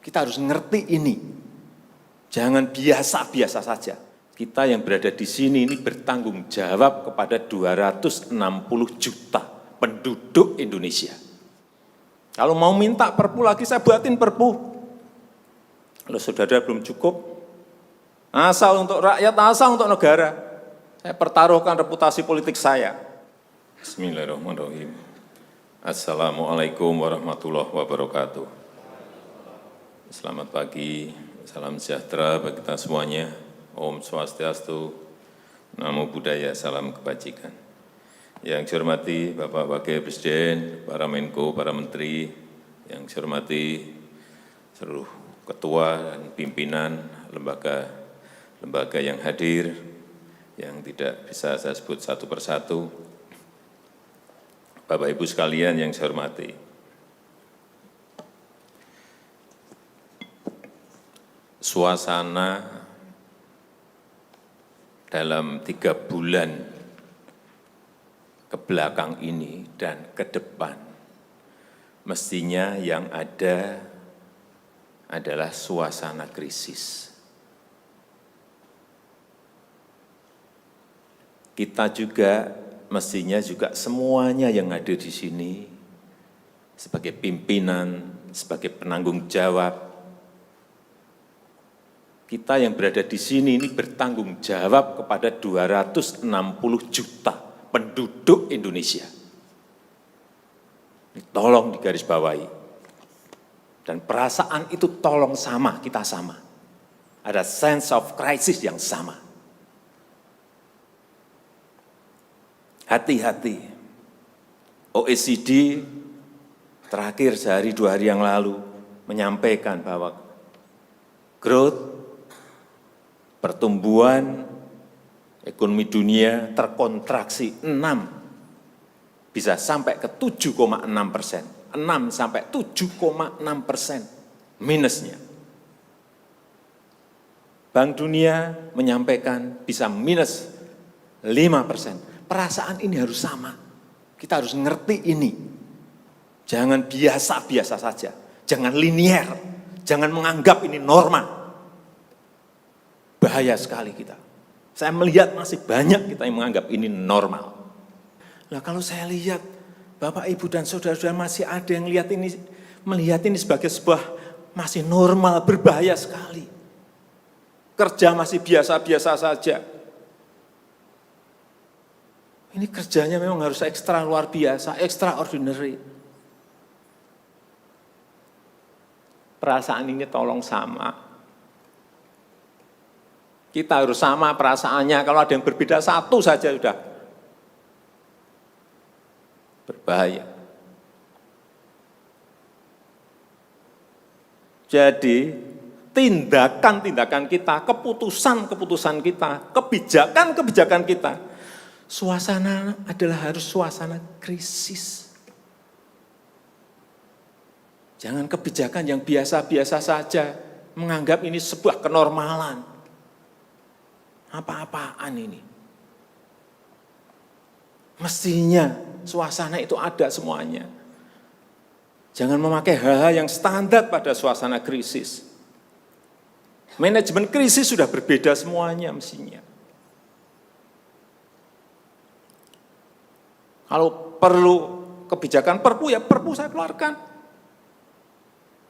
Kita harus ngerti ini. Jangan biasa-biasa saja. Kita yang berada di sini ini bertanggung jawab kepada 260 juta penduduk Indonesia. Kalau mau minta perpu lagi, saya buatin perpu. Kalau saudara belum cukup, asal untuk rakyat, asal untuk negara. Saya pertaruhkan reputasi politik saya. Bismillahirrahmanirrahim. Assalamualaikum warahmatullahi wabarakatuh. Selamat pagi, salam sejahtera bagi kita semuanya. Om Swastiastu, Namo Buddhaya, salam kebajikan. Yang saya hormati Bapak Wakil Presiden, para Menko, para Menteri, yang saya hormati seluruh ketua dan pimpinan lembaga yang hadir, yang tidak bisa saya sebut satu persatu. Bapak Ibu sekalian yang saya hormati, suasana dalam 3 bulan ke belakang ini dan ke depan, mestinya yang ada adalah suasana krisis. Kita juga mestinya juga semuanya yang hadir di sini sebagai pimpinan, sebagai penanggung jawab, kita yang berada di sini ini bertanggung jawab kepada 260 juta penduduk Indonesia. Ini tolong digarisbawahi. Dan perasaan itu tolong sama, kita sama. Ada sense of crisis yang sama. Hati-hati. OECD terakhir sehari 2 hari yang lalu menyampaikan bahwa growth, pertumbuhan ekonomi dunia terkontraksi 6, bisa sampai ke 7,6%. 6 sampai 7,6% minusnya. Bank Dunia menyampaikan bisa minus 5%. Perasaan ini harus sama. Kita harus ngerti ini. Jangan biasa-biasa saja. Jangan linier. Jangan menganggap ini norma. Bahaya sekali kita. Saya melihat masih banyak kita yang menganggap ini normal. Nah, kalau saya lihat Bapak, Ibu, dan saudara-saudara masih ada yang melihat ini sebagai sebuah masih normal, berbahaya sekali. Kerja masih biasa-biasa saja. Ini kerjanya memang harus ekstra luar biasa, extraordinary. Perasaan ini tolong sama. Kita harus sama perasaannya, kalau ada yang berbeda satu saja sudah berbahaya. Jadi tindakan-tindakan kita, keputusan-keputusan kita, kebijakan-kebijakan kita, suasana adalah harus suasana krisis. Jangan kebijakan yang biasa-biasa saja, menganggap ini sebuah kenormalan. Apa-apaan ini? Mestinya suasana itu ada semuanya. Jangan memakai hal-hal yang standar pada suasana krisis. Manajemen krisis sudah berbeda semuanya mestinya. Kalau perlu kebijakan perpu, ya perpu saya keluarkan.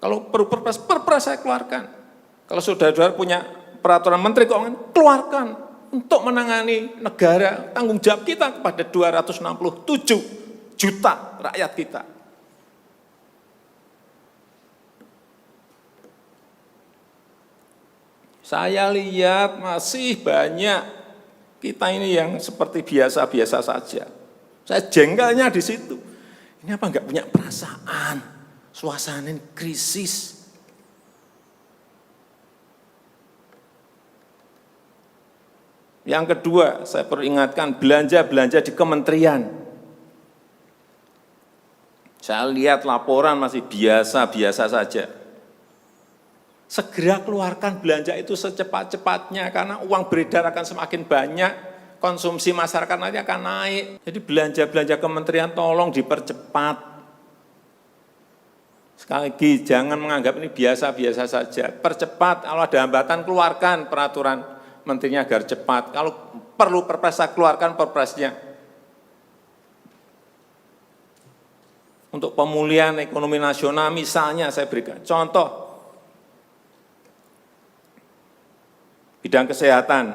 Kalau perlu perpres saya keluarkan. Kalau saudara-saudara punya peraturan Menteri Keuangan, keluarkan untuk menangani negara, tanggung jawab kita kepada 267 juta rakyat kita. Saya lihat masih banyak kita ini yang seperti biasa-biasa saja. Saya jengkelnya di situ. Ini apa enggak punya perasaan, suasana krisis. Yang kedua, saya perlu ingatkan belanja-belanja di kementerian. Saya lihat laporan masih biasa-biasa saja. Segera keluarkan belanja itu secepat-cepatnya, karena uang beredar akan semakin banyak, konsumsi masyarakat nanti akan naik. Jadi belanja-belanja kementerian tolong dipercepat. Sekali lagi, jangan menganggap ini biasa-biasa saja. Percepat, kalau ada hambatan, keluarkan peraturan menterinya agar cepat. Kalau perlu perpres, keluarkan perpresnya. Untuk pemulihan ekonomi nasional, misalnya saya berikan contoh, bidang kesehatan,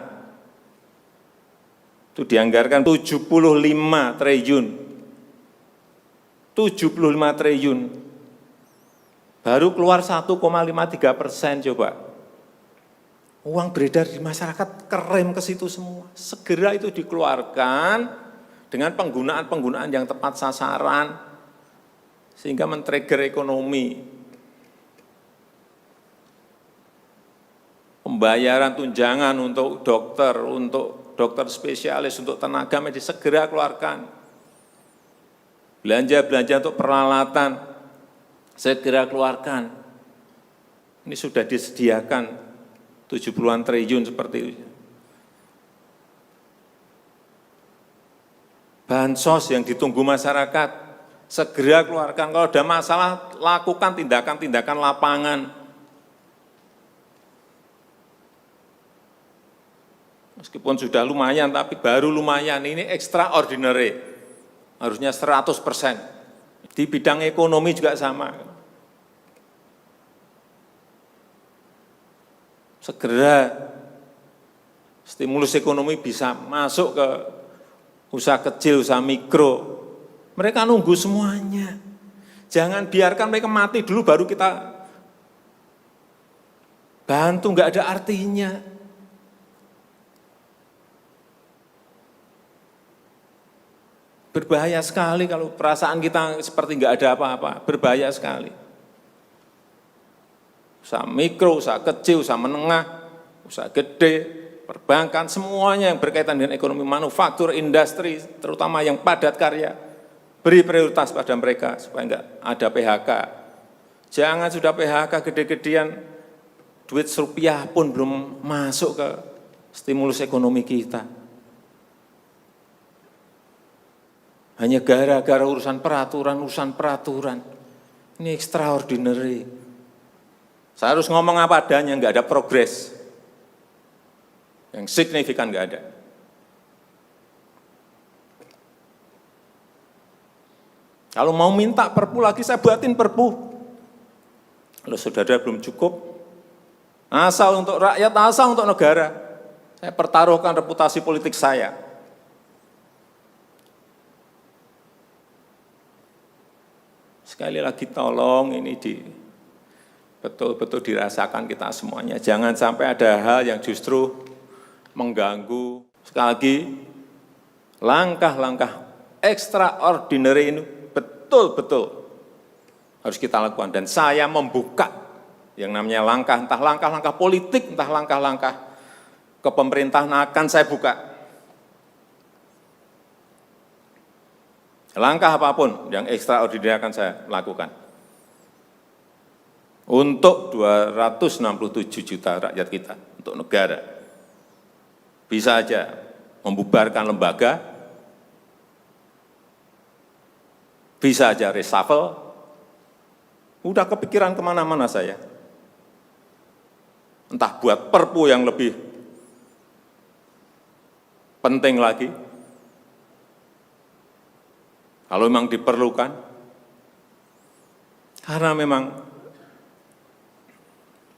itu dianggarkan 75 triliun. 75 triliun. Baru keluar 1,53%, coba. Uang beredar di masyarakat kerem ke situ semua. Segera itu dikeluarkan dengan penggunaan-penggunaan yang tepat sasaran, sehingga men-trigger ekonomi. Pembayaran tunjangan untuk dokter spesialis, untuk tenaga medis, segera keluarkan. Belanja-belanja untuk peralatan, segera keluarkan. Ini sudah disediakan 70-an triliun seperti itu. Bansos yang ditunggu masyarakat, segera keluarkan. Kalau ada masalah, lakukan tindakan-tindakan lapangan. Meskipun sudah lumayan, tapi baru lumayan. Ini extraordinary. Harusnya 100%. Di bidang ekonomi juga sama. Segera stimulus ekonomi bisa masuk ke usaha kecil, usaha mikro. Mereka nunggu semuanya. Jangan biarkan mereka mati dulu baru kita bantu, nggak ada artinya. Berbahaya sekali kalau perasaan kita seperti nggak ada apa-apa, berbahaya sekali. Usaha mikro, usaha kecil, usaha menengah, usaha gede, perbankan, semuanya yang berkaitan dengan ekonomi manufaktur, industri, terutama yang padat karya, beri prioritas pada mereka supaya enggak ada PHK. Jangan sudah PHK gede-gedean, duit rupiah pun belum masuk ke stimulus ekonomi kita. Hanya gara-gara urusan peraturan. Ini extraordinary. Saya harus ngomong apa adanya, enggak ada progres. Yang signifikan enggak ada. Kalau mau minta perpu lagi, saya buatin perpu. Kalau saudara belum cukup, asal untuk rakyat, asal untuk negara. Saya pertaruhkan reputasi politik saya. Sekali lagi tolong ini betul-betul dirasakan kita semuanya. Jangan sampai ada hal yang justru mengganggu. Sekali lagi, langkah-langkah extraordinary ini betul-betul harus kita lakukan. Dan saya membuka yang namanya langkah, entah langkah-langkah politik, entah langkah-langkah kepemerintahan akan saya buka. Langkah apapun yang extraordinary akan saya lakukan. Untuk 267 juta rakyat kita, untuk negara. Bisa aja membubarkan lembaga, bisa aja reshuffle, udah kepikiran kemana-mana saya. Entah buat perpu yang lebih penting lagi, kalau memang diperlukan, karena memang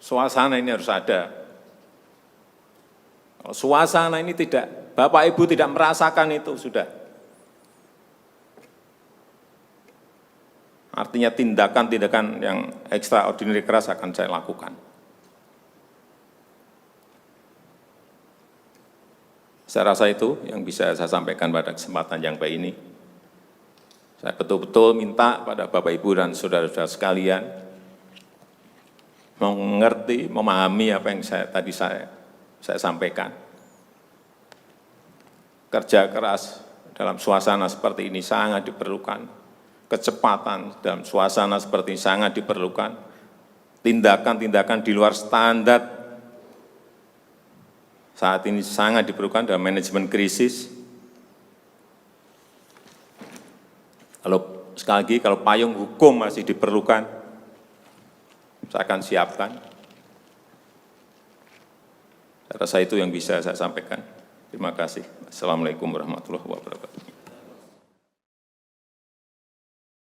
suasana ini harus ada. Kalau suasana ini tidak, Bapak Ibu tidak merasakan itu, sudah. Artinya tindakan-tindakan yang extraordinary keras akan saya lakukan. Saya rasa itu yang bisa saya sampaikan pada kesempatan yang baik ini. Saya betul-betul minta pada Bapak Ibu dan saudara-saudara sekalian mengerti, memahami apa yang tadi saya sampaikan. Kerja keras dalam suasana seperti ini sangat diperlukan. Kecepatan dalam suasana seperti ini sangat diperlukan. Tindakan-tindakan di luar standar saat ini sangat diperlukan dalam manajemen krisis. Kalau sekali lagi, kalau payung hukum masih diperlukan, saya akan siapkan. Saya rasa itu yang bisa saya sampaikan. Terima kasih. Assalamualaikum warahmatullahi wabarakatuh.